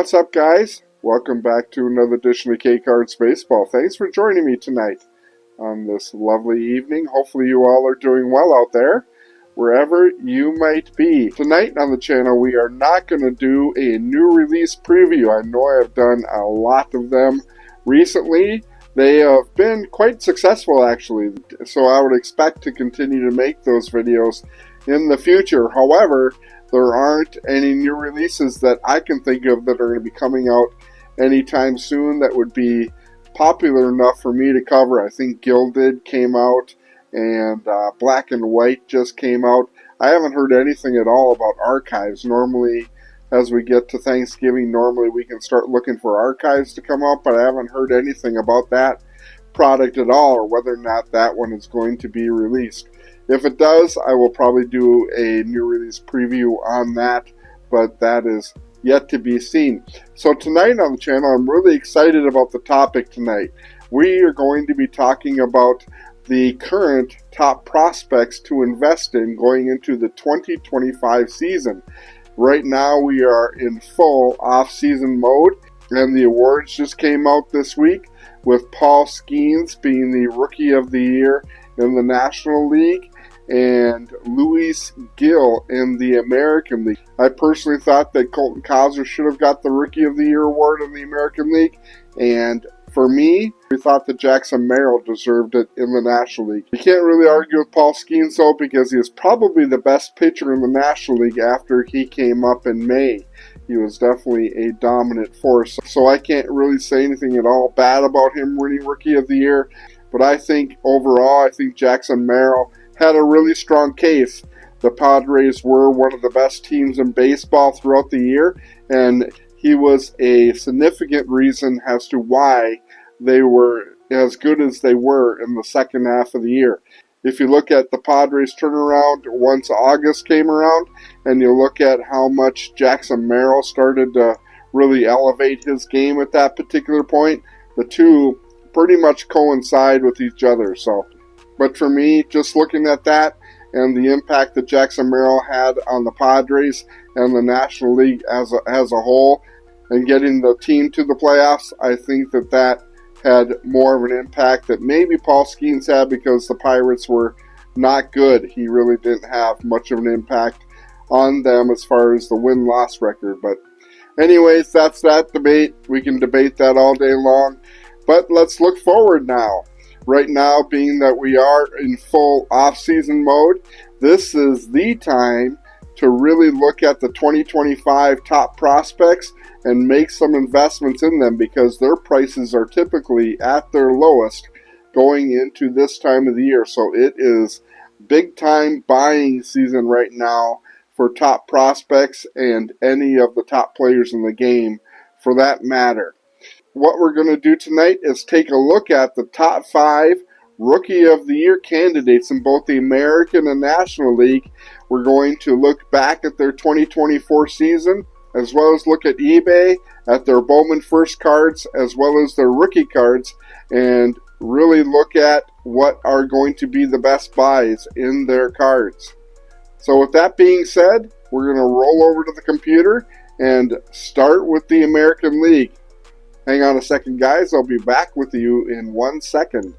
What's up, guys? Welcome back to another edition of K-Cards Baseball. Thanks for joining me tonight on this lovely evening. Hopefully you all are doing well out there, wherever you might be. Tonight on the channel, we are not going to do a new release preview. I know I've done a lot of them recently. They have been quite successful, actually, so I would expect to continue to make those videos in the future. However, there aren't any new releases that I can think of that are going to be coming out anytime soon that would be popular enough for me to cover. I think Gilded came out and Black and White just came out. I haven't heard anything at all about archives. Normally, as we get to Thanksgiving, normally we can start looking for archives to come out, but I haven't heard anything about that product at all, or whether or not that one is going to be released. If it does, I will probably do a new release preview on that, but that is yet to be seen. So tonight on the channel, I'm really excited about the topic tonight. We are going to be talking about the current top prospects to invest in going into the 2025 season. Right now, we are in full off-season mode, and the awards just came out this week, with Paul Skeens being the Rookie of the Year in the National League, and Luis Gil in the American League. I personally thought that Colton Cowser should have got the Rookie of the Year award in the American League, and for me, we thought that Jackson Merrill deserved it in the National League. You can't really argue with Paul Skeens, though, because he is probably the best pitcher in the National League after he came up in May. He was definitely a dominant force, so I can't really say anything at all bad about him winning Rookie of the Year, but I think overall, I think Jackson Merrill had a really strong case. The Padres were one of the best teams in baseball throughout the year, and he was a significant reason as to why they were as good as they were in the second half of the year. If you look at the Padres turnaround once August came around, and you look at how much Jackson Merrill started to really elevate his game at that particular point, the two pretty much coincide with each other. But for me, just looking at that and the impact that Jackson Merrill had on the Padres and the National League as a whole, and getting the team to the playoffs, I think that had more of an impact that maybe Paul Skeens had, because the Pirates were not good. He really didn't have much of an impact on them as far as the win-loss record. But anyways, that's that debate. We can debate that all day long. But let's look forward now. Right now, being that we are in full off-season mode, this is the time to really look at the 2025 top prospects and make some investments in them, because their prices are typically at their lowest going into this time of the year. So it is big-time buying season right now for top prospects and any of the top players in the game for that matter. What we're going to do tonight is take a look at the top 5 Rookie of the Year candidates in both the American and National League. We're going to look back at their 2024 season, as well as look at eBay, at their Bowman first cards, as well as their rookie cards, and really look at what are going to be the best buys in their cards. So with that being said, we're going to roll over to the computer and start with the American League. Hang on a second, guys. I'll be back with you in 1 second.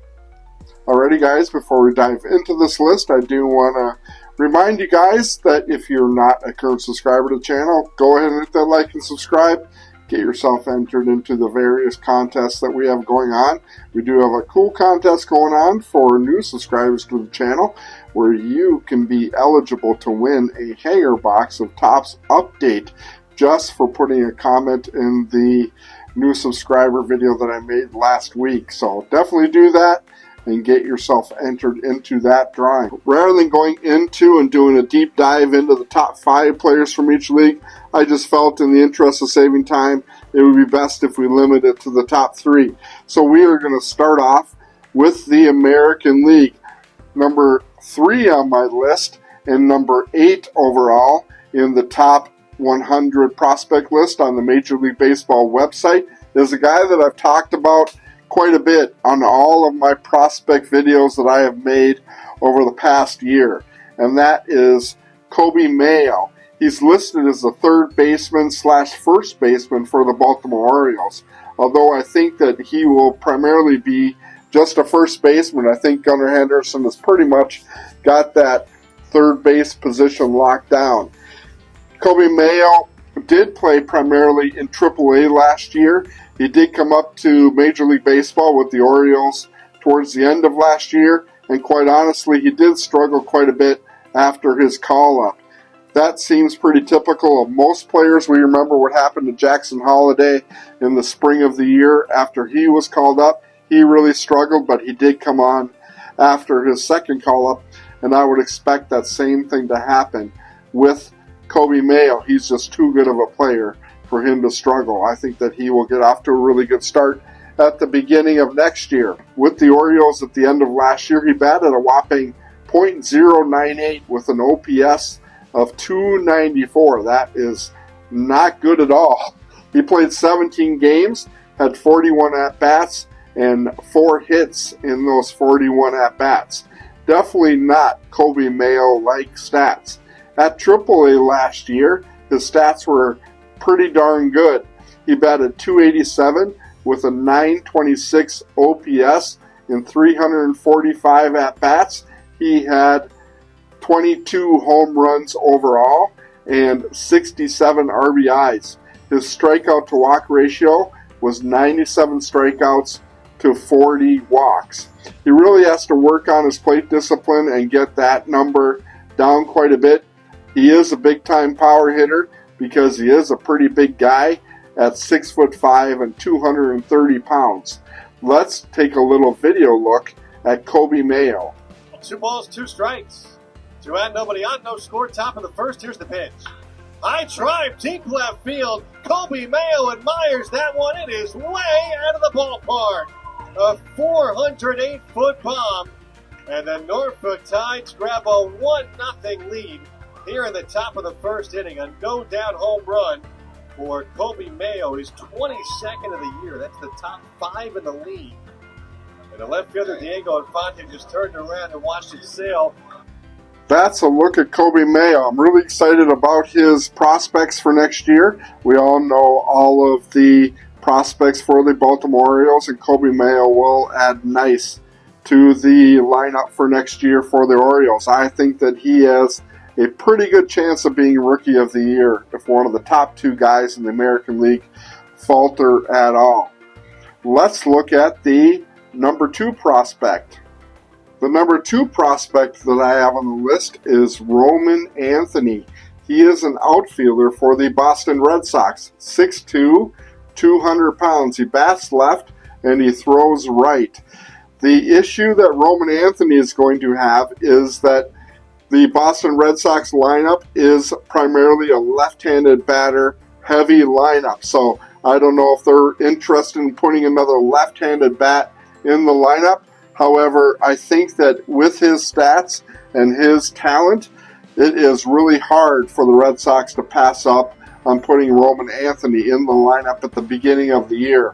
Alrighty, guys, before we dive into this list, I do want to remind you guys that if you're not a current subscriber to the channel, go ahead and hit that like and subscribe. Get yourself entered into the various contests that we have going on. We do have a cool contest going on for new subscribers to the channel, where you can be eligible to win a hanger box of Topps Update just for putting a comment in the new subscriber video that I made last week. So definitely do that and get yourself entered into that drawing. Rather than going into and doing a deep dive into the top 5 players from each league, I just felt in the interest of saving time, it would be best if we limit it to the top 3. So we are going to start off with the American League. Number 3 on my list and number 8 overall in the top 100 prospect list on the Major League Baseball website is a guy that I've talked about quite a bit on all of my prospect videos that I have made over the past year, and that is Coby Mayo. He's listed as a third baseman / first baseman for the Baltimore Orioles. Although I think that he will primarily be just a first baseman. I think Gunnar Henderson has pretty much got that third base position locked down. Coby Mayo did play primarily in AAA last year. He did come up to Major League Baseball with the Orioles towards the end of last year, and quite honestly, he did struggle quite a bit after his call-up. That seems pretty typical of most players. We remember what happened to Jackson Holliday in the spring of the year after he was called up. He really struggled, but he did come on after his second call-up, and I would expect that same thing to happen with Coby Mayo. He's just too good of a player for him to struggle. I think that he will get off to a really good start at the beginning of next year. With the Orioles at the end of last year, he batted a whopping .098 with an OPS of 294. That is not good at all. He played 17 games, had 41 at-bats, and 4 hits in those 41 at-bats. Definitely not Coby Mayo-like stats. At AAA last year, his stats were pretty darn good. He batted .287 with a .926 OPS in 345 at-bats. He had 22 home runs overall and 67 RBIs. His strikeout to walk ratio was 97 strikeouts to 40 walks. He really has to work on his plate discipline and get that number down quite a bit. He is a big-time power hitter because he is a pretty big guy at 6'5" and 230 pounds. Let's take a little video look at Coby Mayo. 2 balls, 2 strikes. 2 out, nobody on, no score, top of the first. Here's the pitch. High drive, deep left field. Coby Mayo admires that one. It is way out of the ballpark. A 408-foot bomb. And the Norfolk Tides grab a 1-0 lead here in the top of the first inning. A no-doubt home run for Coby Mayo, his 22nd of the year. That's the top 5 in the league. And the left fielder, Diego Infante, just turned around and watched it sail. That's a look at Coby Mayo. I'm really excited about his prospects for next year. We all know all of the prospects for the Baltimore Orioles, and Coby Mayo will add nice to the lineup for next year for the Orioles. I think that he has a pretty good chance of being Rookie of the Year if one of the top 2 guys in the American League falter at all. Let's look at the number 2 prospect. The number 2 prospect that I have on the list is Roman Anthony. He is an outfielder for the Boston Red Sox. 6'2", 200 pounds. He bats left and he throws right. The issue that Roman Anthony is going to have is that the Boston Red Sox lineup is primarily a left-handed batter heavy lineup. So I don't know if they're interested in putting another left-handed bat in the lineup. However, I think that with his stats and his talent, it is really hard for the Red Sox to pass up on putting Roman Anthony in the lineup at the beginning of the year.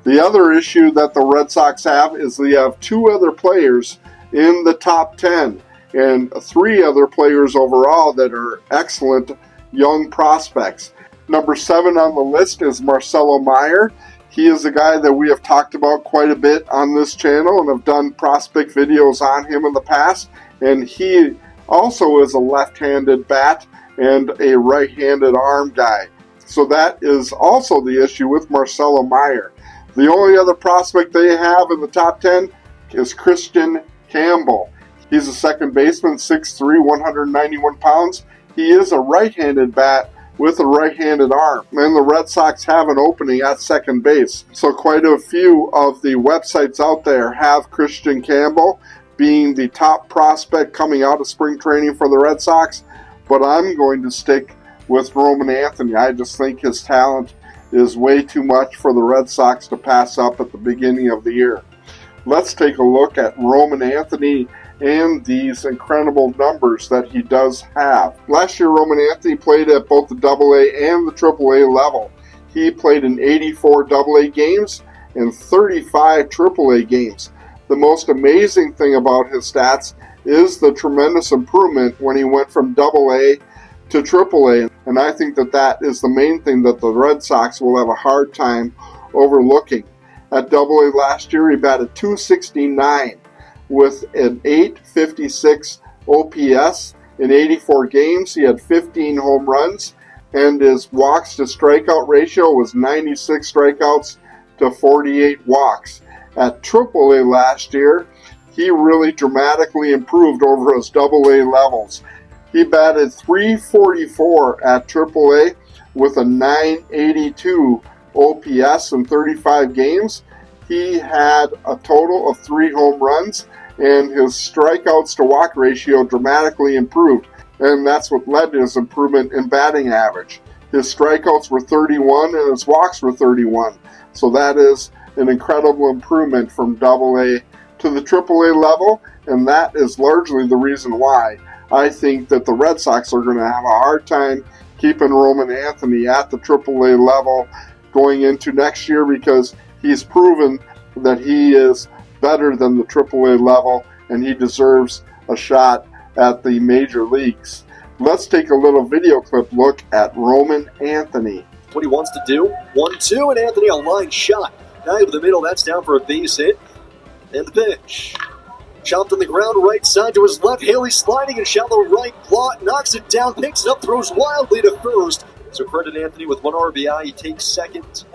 The other issue that the Red Sox have is they have 2 other players in the top 10 and 3 other players overall that are excellent young prospects. Number 7 on the list is Marcelo Meyer. He is a guy that we have talked about quite a bit on this channel and have done prospect videos on him in the past. And he also is a left-handed bat and a right-handed arm guy. So that is also the issue with Marcelo Meyer. The only other prospect they have in the top 10 is Christian Campbell. He's a second baseman, 6'3", 191 pounds. He is a right-handed bat with a right-handed arm, and the Red Sox have an opening at second base. So quite a few of the websites out there have Christian Campbell being the top prospect coming out of spring training for the Red Sox, but I'm going to stick with Roman Anthony. I just think his talent is way too much for the Red Sox to pass up at the beginning of the year. Let's take a look at Roman Anthony and these incredible numbers that he does have. Last year, Roman Anthony played at both the AA and the AAA level. He played in 84 AA games and 35 AAA games. The most amazing thing about his stats is the tremendous improvement when he went from AA to AAA. And I think that that is the main thing that the Red Sox will have a hard time overlooking. At AA last year, he batted .269 with an .856 OPS. In 84 games, he had 15 home runs, and his walks to strikeout ratio was 96 strikeouts to 48 walks. At AAA last year, he really dramatically improved over his AA levels. He batted .344 at AAA with a .982 OPS in 35 games. He had a total of 3 home runs, and his strikeouts to walk ratio dramatically improved, and that's what led to his improvement in batting average. His strikeouts were 31 and his walks were 31, so that is an incredible improvement from AA to the AAA level, and that is largely the reason why I think that the Red Sox are going to have a hard time keeping Roman Anthony at the AAA level going into next year, because he's proven that he is better than the AAA level, and he deserves a shot at the major leagues. Let's take a little video clip look at Roman Anthony. What he wants to do. 1-2, and Anthony a line shot. Now over the middle, that's down for a base hit. And the pitch. Chopped on the ground, right side to his left. Haley sliding in shallow right. Plot knocks it down, picks it up, throws wildly to first. So credit Anthony with 1 RBI. He takes second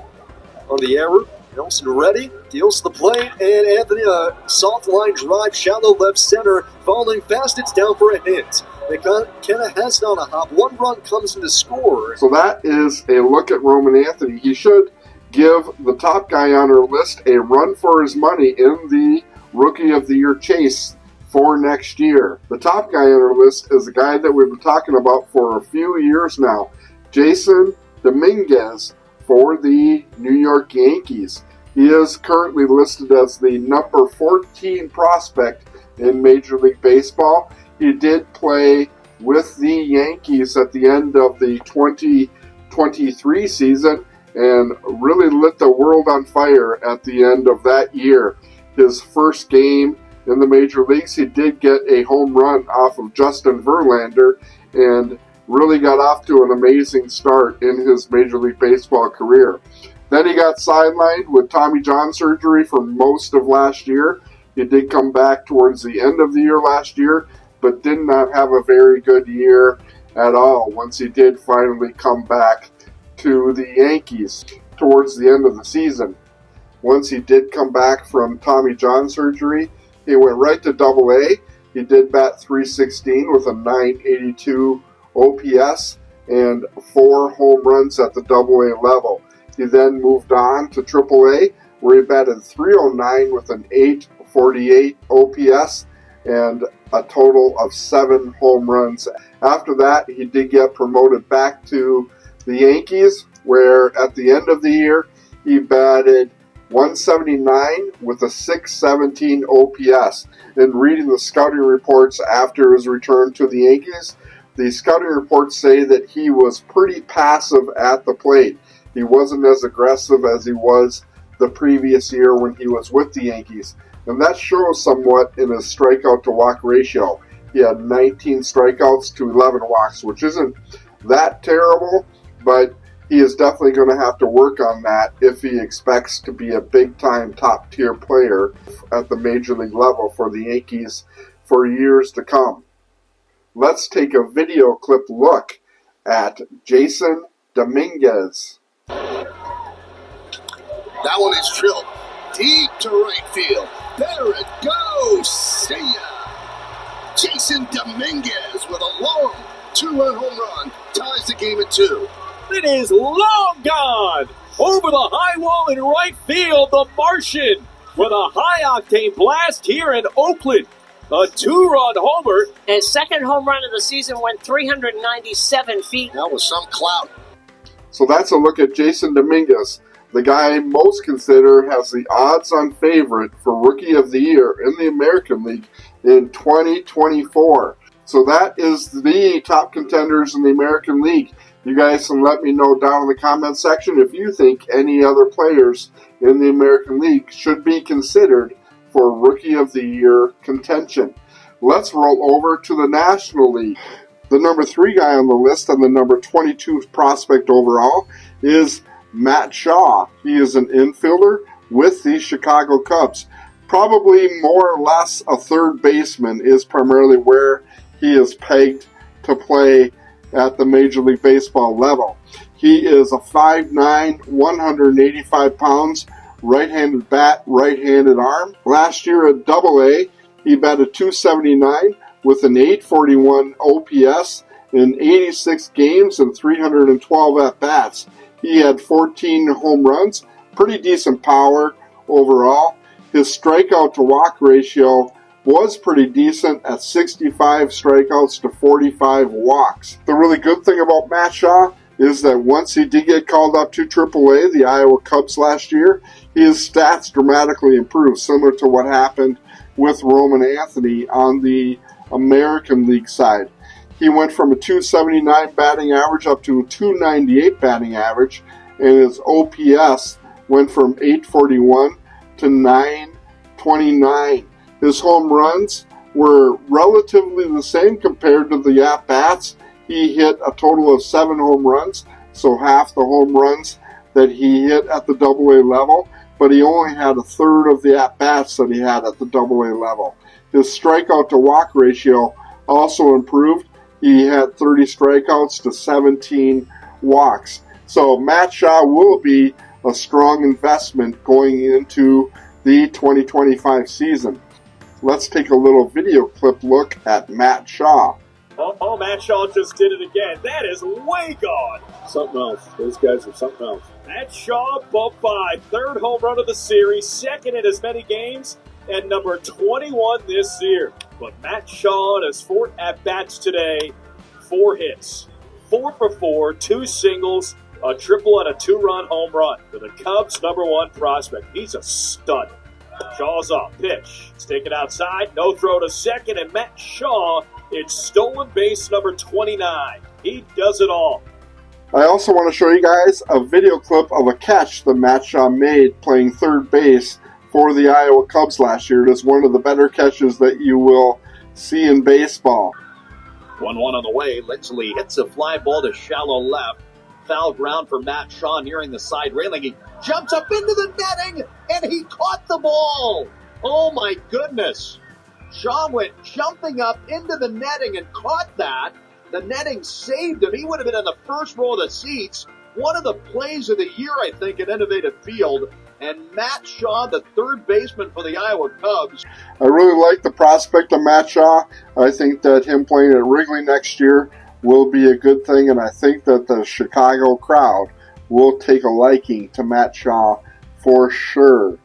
on the error. Nelson ready, deals the plate, and Anthony a soft line drive, shallow left center, falling fast, it's down for a hit. McKenna has it on a hop, 1 run comes in to score. So that is a look at Roman Anthony. He should give the top guy on our list a run for his money in the Rookie of the Year chase for next year. The top guy on our list is a guy that we've been talking about for a few years now, Jason Dominguez for the New York Yankees. He is currently listed as the number 14 prospect in Major League Baseball. He did play with the Yankees at the end of the 2023 season and really lit the world on fire at the end of that year. His first game in the major leagues, he did get a home run off of Justin Verlander and really got off to an amazing start in his Major League Baseball career. Then he got sidelined with Tommy John surgery for most of last year. He did come back towards the end of the year last year, but did not have a very good year at all once he did finally come back to the Yankees towards the end of the season. Once he did come back from Tommy John surgery, he went right to AA. He did bat .316 with a .982 OPS and 4 home runs at the AA level. He then moved on to AAA, where he batted .309 with an .848 OPS and a total of 7 home runs. After that, he did get promoted back to the Yankees, where at the end of the year, he batted .179 with a .617 OPS. In reading the scouting reports after his return to the Yankees, the scouting reports say that he was pretty passive at the plate. He wasn't as aggressive as he was the previous year when he was with the Yankees. And that shows somewhat in his strikeout to walk ratio. He had 19 strikeouts to 11 walks, which isn't that terrible, but he is definitely going to have to work on that if he expects to be a big-time top-tier player at the major league level for the Yankees for years to come. Let's take a video clip look at Jason Dominguez. That one is drilled deep to right field. There it goes. See ya. Jason Dominguez with a long 2-run home run ties the game at 2. It is long gone. Over the high wall in right field, the Martian with a high-octane blast here in Oakland. A 2-run homer. His second home run of the season went 397 feet. That was some clout. So that's a look at Jason Dominguez, the guy most consider has the odds-on favorite for Rookie of the Year in the American League in 2024. So that is the top contenders in the American League. You guys can let me know down in the comment section if you think any other players in the American League should be considered for Rookie of the Year contention. Let's roll over to the National League. The number 3 guy on the list and the number 22 prospect overall is Matt Shaw. He is an infielder with the Chicago Cubs. Probably more or less a third baseman is primarily where he is pegged to play at the Major League Baseball level. He is a 5'9", 185 pounds, right-handed bat, right-handed arm. Last year at Double-A, he batted .279 with an .841 OPS in 86 games and 312 at-bats. He had 14 home runs, pretty decent power overall. His strikeout-to-walk ratio was pretty decent at 65 strikeouts to 45 walks. The really good thing about Matt Shaw is that once he did get called up to AAA, the Iowa Cubs last year, his stats dramatically improved, similar to what happened with Roman Anthony on the American League side. He went from a .279 batting average up to a .298 batting average, and his OPS went from .841 to .929. His home runs were relatively the same compared to the at-bats. He hit a total of 7 home runs, so half the home runs that he hit at the Double-A level, but he only had a third of the at-bats that he had at the Double-A level. His strikeout-to-walk ratio also improved. He had 30 strikeouts to 17 walks. So Matt Shaw will be a strong investment going into the 2025 season. Let's take a little video clip look at Matt Shaw. Oh, Matt Shaw just did it again. That is way gone. Something else. Those guys are something else. Matt Shaw, bumped by 3rd home run of the series, 2nd in as many games, and number 21 this year. But Matt Shaw has 4 at-bats today, 4 hits, 4 for 4, 2 singles, a triple, and a 2-run home run for the Cubs' number 1 prospect. He's a stud. Shaw's up, pitch. It's taken outside, no throw to second, and Matt Shaw, it's stolen base number 29. He does it all. I also want to show you guys a video clip of a catch that Matt Shaw made playing third base for the Iowa Cubs last year. It is one of the better catches that you will see in baseball. 1-1 on the way. Lindsley hits a fly ball to shallow left. Foul ground for Matt Shaw nearing the side railing. He jumps up into the netting, and he caught the ball. Oh, my goodness. Shaw went jumping up into the netting and caught that. The netting saved him. He would have been in the first row of the seats. One of the plays of the year, I think, at Innovative Field. And Matt Shaw, the third baseman for the Iowa Cubs. I really like the prospect of Matt Shaw. I think that him playing at Wrigley next year will be a good thing, and I think that the Chicago crowd will take a liking to Matt Shaw for sure.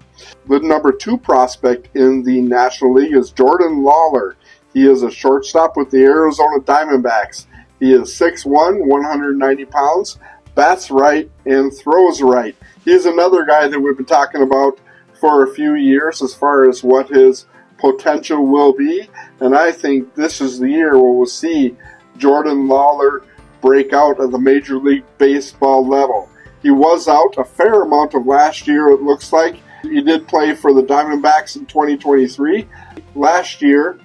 The number 2 prospect in the National League is Jordan Lawlar. He is a shortstop with the Arizona Diamondbacks. He is 6'1", 190 pounds, bats right, and throws right. He's another guy that we've been talking about for a few years as far as what his potential will be, and I think this is the year where we'll see Jordan Lawlar break out at the Major League Baseball level. He was out a fair amount of last year, it looks like. He did play for the Diamondbacks in 2023. Last year,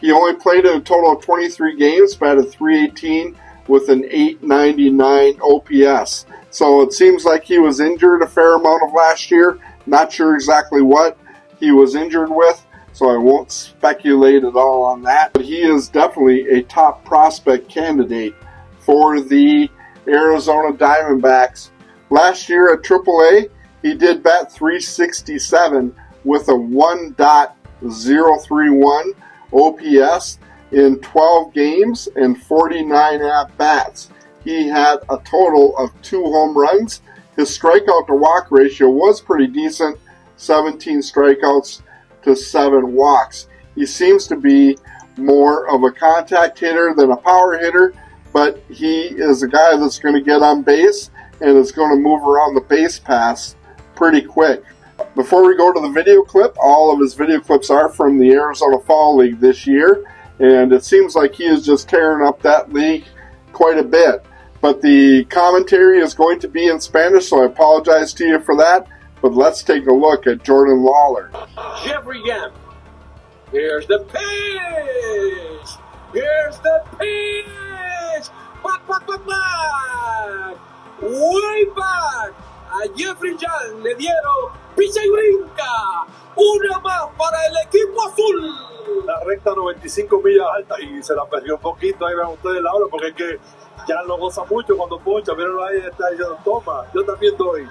he only played in a total of 23 games, batted .318 with an .899 OPS. So it seems like he was injured a fair amount of last year. Not sure exactly what he was injured with, so I won't speculate at all on that. But he is definitely a top prospect candidate for the Arizona Diamondbacks. Last year at AAA, he did bat .367 with a 1.031 OPS in 12 games and 49 at-bats. He had a total of 2 home runs. His strikeout-to-walk ratio was pretty decent, 17 strikeouts to 7 walks. He seems to be more of a contact hitter than a power hitter, but he is a guy that's going to get on base and is going to move around the base paths pretty quick. Before we go to the video clip, all of his video clips are from the Arizona Fall League this year, and it seems like he is just tearing up that league quite a bit. But the commentary is going to be in Spanish, so I apologize to you for that. But let's take a look at Jordan Lawlar. Jeffrey Yam. Here's the pitch. Here's the pitch. back. Way back. A Jeffrey Young le dieron pisa y brinca. Una más para el equipo azul. La recta 95 millas alta y se la perdió un poquito. Ahí ven ustedes la hora porque es que ya lo goza mucho cuando poncha. Miren ahí, está diciendo, toma, yo también doy.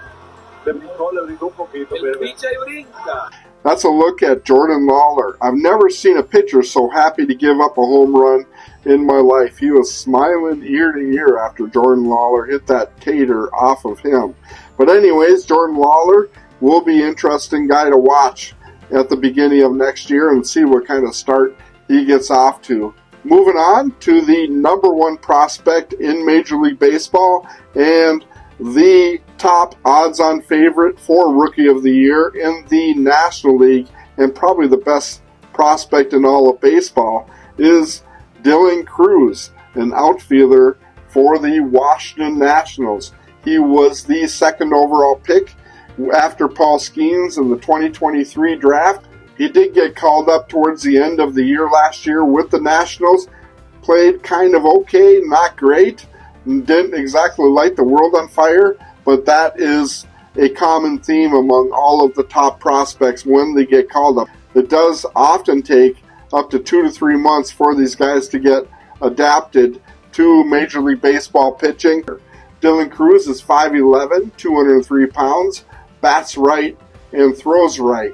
Le brincó un poquito. El pisa y brinca. That's a look at Jordan Lawlar. I've never seen a pitcher so happy to give up a home run in my life. He was smiling ear to ear after Jordan Lawlar hit that tater off of him. But anyways, Jordan Lawlar will be an interesting guy to watch at the beginning of next year and see what kind of start he gets off to. Moving on to the number one prospect in Major League Baseball and the top odds-on favorite for Rookie of the Year in the National League and probably the best prospect in all of baseball is Dylan Cruz, an outfielder for the Washington Nationals. He was the second overall pick after Paul Skeens in the 2023 draft. He did get called up towards the end of the year last year with the Nationals. Played kind of okay, not great. Didn't exactly light the world on fire, but that is a common theme among all of the top prospects when they get called up. It does often take up to 2 to 3 months for these guys to get adapted to Major League Baseball pitching. Dylan Cruz is 5'11", 203 pounds, bats right and throws right.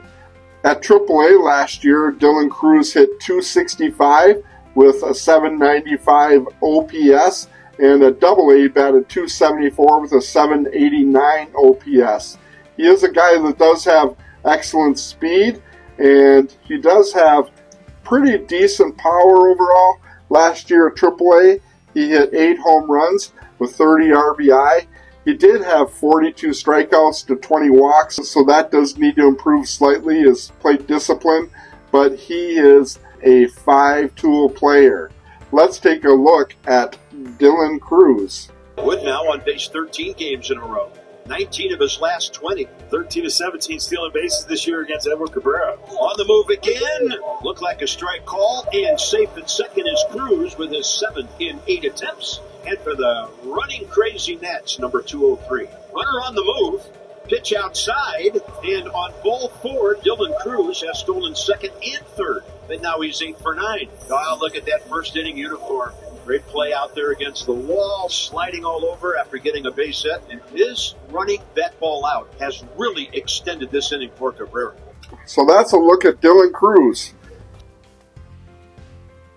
At AAA last year, Dylan Cruz hit .265 with a .795 OPS, and at AA batted .274 with a .789 OPS. He is a guy that does have excellent speed, and he does have pretty decent power overall. Last year at AAA, he hit 8 home runs with 30 RBI. He did have 42 strikeouts to 20 walks, so that does need to improve slightly, his plate discipline, but he is a 5-tool player. Let's take a look at Dylan Cruz. Wood now on base 13 games in a row. 19 of his last 20. 13 to 17 stealing bases this year against Edward Cabrera. On the move again. Looked like a strike call, and safe at second is Cruz with his 7th in 8 attempts. And for the running crazy Nets, number 203. Runner on the move. Pitch outside, and on ball 4, Dylan Cruz has stolen second and third. And now he's 8 for 9. Oh, look at that first inning uniform. Great play out there against the wall, sliding all over after getting a base hit. And his running that ball out has really extended this inning for Cabrera. So that's a look at Dylan Cruz.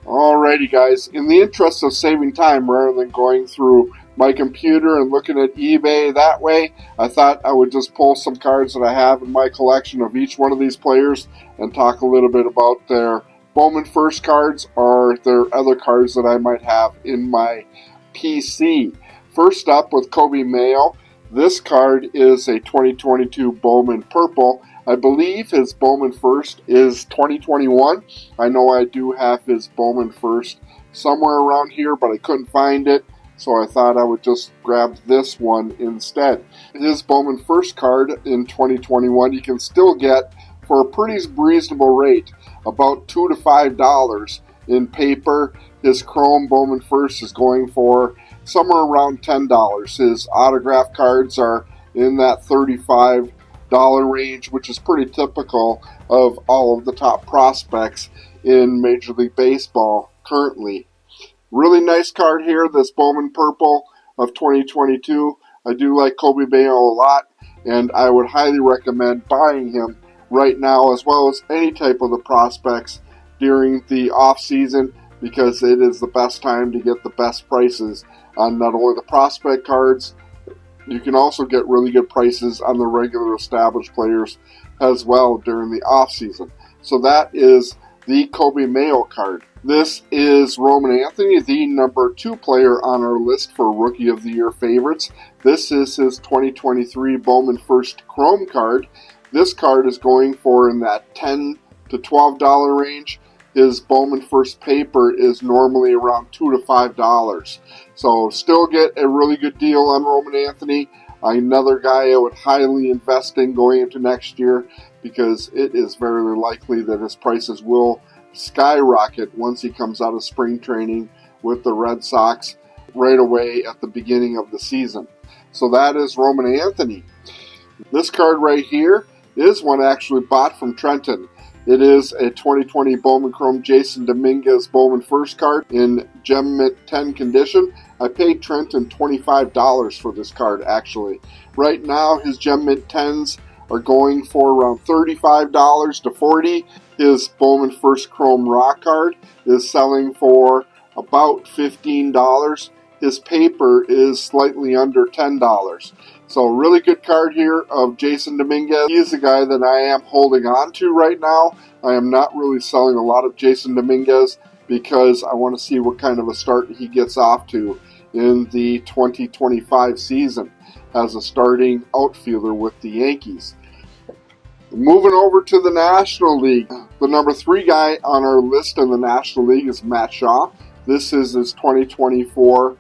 Alrighty, guys. In the interest of saving time, rather than going through my computer and looking at eBay that way, I thought I would just pull some cards that I have in my collection of each one of these players and talk a little bit about their Bowman first cards or their other cards that I might have in my PC. First up with Coby Mayo. This card is a 2022 Bowman Purple. I believe his Bowman first is 2021. I know I do have his Bowman first somewhere around here, but I couldn't find it, so I thought I would just grab this one instead. His Bowman first card in 2021 you can still get for a pretty reasonable rate, about $2 to $5 in paper. His Chrome Bowman first is going for somewhere around $10. His autograph cards are in that $35 range, which is pretty typical of all of the top prospects in Major League Baseball currently. Really nice card here, this Bowman Purple of 2022. I do like Coby Mayo a lot, and I would highly recommend buying him right now, as well as any type of the prospects during the off season, because it is the best time to get the best prices on not only the prospect cards, you can also get really good prices on the regular established players as well during the off season. So that is the Coby Mayo card. This is Roman Anthony, the number 2 player on our list for Rookie of the Year favorites. This is his 2023 Bowman First Chrome card. This card is going for in that $10 to $12 range. His Bowman First paper is normally around $2 to $5. So still get a really good deal on Roman Anthony. Another guy I would highly invest in going into next year, because it is very likely that his prices will skyrocket once he comes out of spring training with the Red Sox. right away at the beginning of the season. So that is Roman Anthony. This card right here is one actually bought from Trenton. It is a 2020 Bowman Chrome Jason Dominguez Bowman first card in Gem Mint 10 condition. I paid Trenton $25 for this card actually. Right now his Gem Mint 10s are going for around $35 to $40. His Bowman first Chrome Rock card is selling for about $15. His paper is slightly under $10. So really good card here of Jason Dominguez. He is the guy that I am holding on to right now. I am not really selling a lot of Jason Dominguez because I want to see what kind of a start he gets off to in the 2025 season as a starting outfielder with the Yankees. Moving over to the National League. The number 3 guy on our list in the National League is Matt Shaw. This is his 2024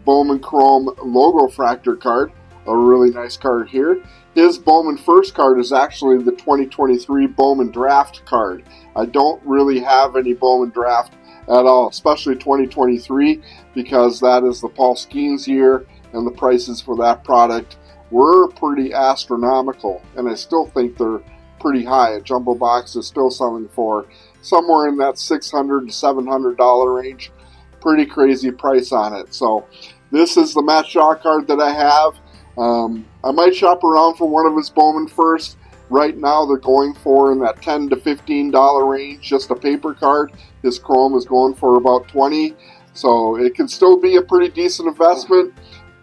Bowman Chrome Logo Fractor card. A really nice card here. His Bowman first card is actually the 2023 Bowman Draft card. I don't really have any Bowman Draft at all, especially 2023, because that is the Paul Skeens year, and the prices for that product were pretty astronomical, and I still think they're pretty high. A jumbo box is still selling for somewhere in that $600 to $700 range. Pretty crazy price on it. So this is the Matt Shaw card that I have. I might shop around for one of his Bowman first. Right now they're going for in that $10 to $15 range, just a paper card. His Chrome is going for about $20, so it can still be a pretty decent investment.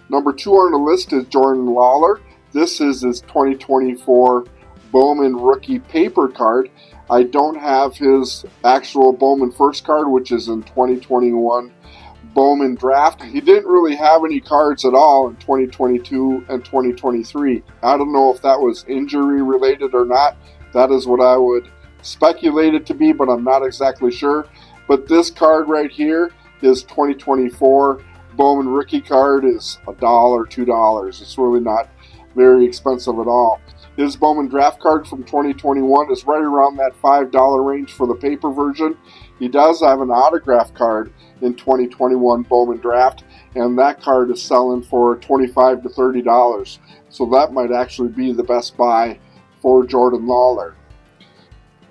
Number 2 on the list is Jordan Lawlar. This is his 2024 Bowman rookie paper card. I don't have his actual Bowman first card, which is in 2021 Bowman Draft. He didn't really have any cards at all in 2022 and 2023. I don't know if that was injury related or not. That is what I would speculate it to be, but I'm not exactly sure. But this card right here, his 2024 Bowman rookie card, is $1 or $2. It's really not very expensive at all. His Bowman draft card from 2021 is right around that $5 range for the paper version. He does have an autograph card in 2021 Bowman draft, and that card is selling for $25 to $30. So that might actually be the best buy for Jordan Lawlar.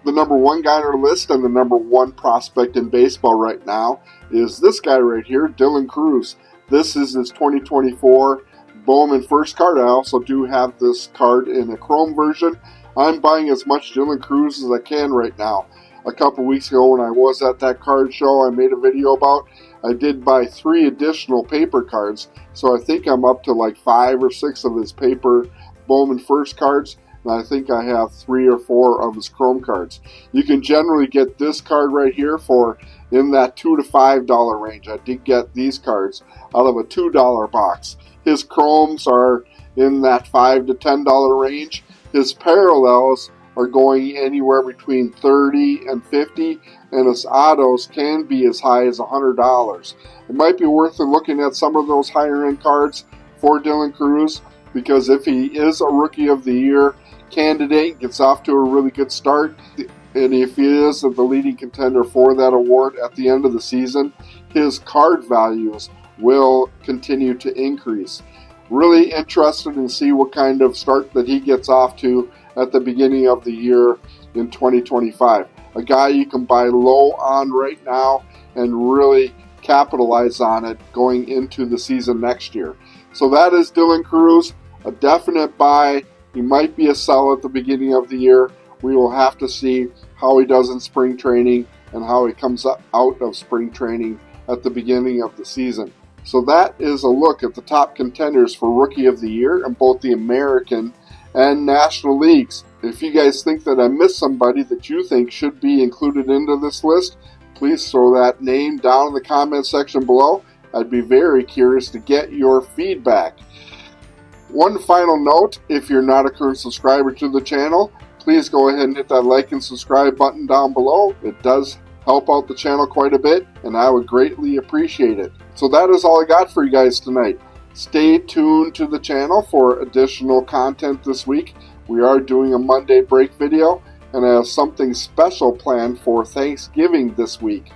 The number 1 guy on our list and the number 1 prospect in baseball right now is this guy right here, Dylan Cruz. This is his 2024 Bowman first card. I also do have this card in a Chrome version. I'm buying as much Dylan Cruz as I can right now. A couple weeks ago when I was at that card show I made a video about, I did buy 3 additional paper cards. So I think I'm up to like 5 or 6 of his paper Bowman first cards. And I think I have 3 or 4 of his Chrome cards. You can generally get this card right here for in that $2 to $5 range. I did get these cards out of a $2 box. His Chromes are in that $5 to $10 range. His parallels are going anywhere between $30 and $50, and his autos can be as high as $100. It might be worth looking at some of those higher end cards for Dylan Cruz, because if he is a Rookie of the Year candidate, gets off to a really good start, and if he is the leading contender for that award at the end of the season, his card values will continue to increase. Really interested in see what kind of start that he gets off to at the beginning of the year in 2025. A guy you can buy low on right now and really capitalize on it going into the season next year. So that is Dylan Cruz, a definite buy. He might be a sell at the beginning of the year. We will have to see how he does in spring training and how he comes out of spring training at the beginning of the season. So that is a look at the top contenders for Rookie of the Year in both the American and National Leagues. If you guys think that I missed somebody that you think should be included into this list, please throw that name down in the comment section below. I'd be very curious to get your feedback. One final note, if you're not a current subscriber to the channel, please go ahead and hit that like and subscribe button down below. It does help out the channel quite a bit, and I would greatly appreciate it. So that is all I got for you guys tonight. Stay tuned to the channel for additional content this week. We are doing a Monday break video, and I have something special planned for Thanksgiving this week.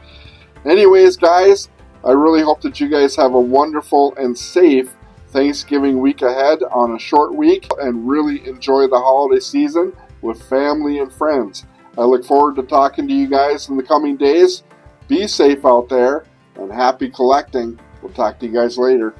Anyways, guys, I really hope that you guys have a wonderful and safe Thanksgiving week ahead on a short week and really enjoy the holiday season with family and friends. I look forward to talking to you guys in the coming days. Be safe out there and happy collecting. We'll talk to you guys later.